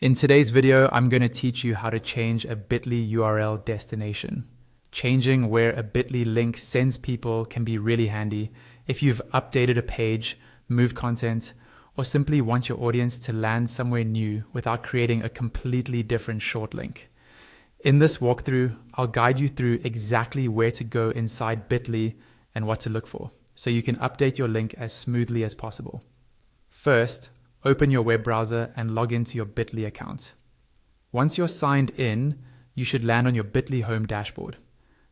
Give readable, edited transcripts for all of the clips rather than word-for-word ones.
In today's video, I'm going to teach you how to change a Bitly URL destination. Changing where a Bitly link sends people can be really handy if you've updated a page, moved content, or simply want your audience to land somewhere new without creating a completely different short link. In this walkthrough, I'll guide you through exactly where to go inside Bitly and what to look for, so you can update your link as smoothly as possible. First, open your web browser and log into your Bitly account. Once you're signed in, you should land on your Bitly home dashboard.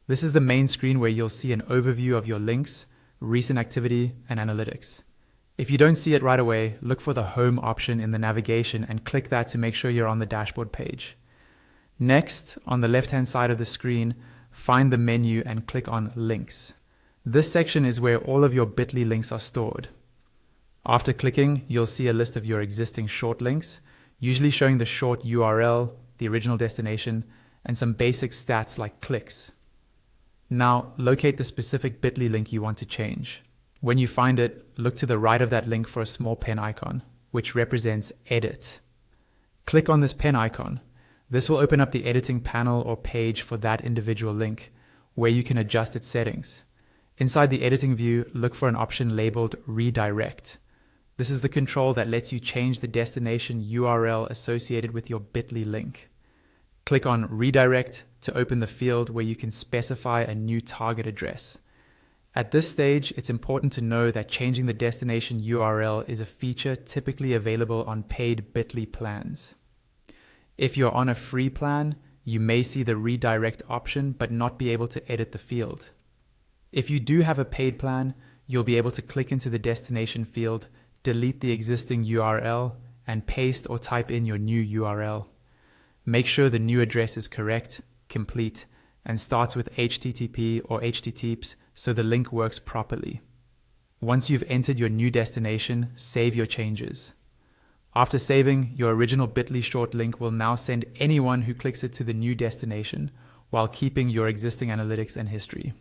This is the main screen where you'll see an overview of your links, recent activity, and analytics. If you don't see it right away, look for the home option in the navigation and click that to make sure you're on the dashboard page. Next, on the left-hand side of the screen, find the menu and click on Links. This section is where all of your Bitly links are stored. After clicking, you'll see a list of your existing short links, usually showing the short URL, the original destination, and some basic stats like clicks. Now, locate the specific Bitly link you want to change. When you find it, look to the right of that link for a small pen icon, which represents Edit. Click on this pen icon. This will open up the editing panel or page for that individual link, where you can adjust its settings. Inside the editing view, look for an option labeled Redirect. This is the control that lets you change the destination URL associated with your Bitly link. Click on Redirect to open the field where you can specify a new target address. At this stage, it's important to know that changing the destination URL is a feature typically available on paid Bitly plans. If you're on a free plan, you may see the redirect option but not be able to edit the field. If you do have a paid plan, you'll be able to click into the destination field, delete the existing URL, and paste or type in your new URL. Make sure the new address is correct, complete, and starts with HTTP or HTTPS so the link works properly. Once you've entered your new destination, save your changes. After saving, your original Bitly short link will now send anyone who clicks it to the new destination while keeping your existing analytics and history.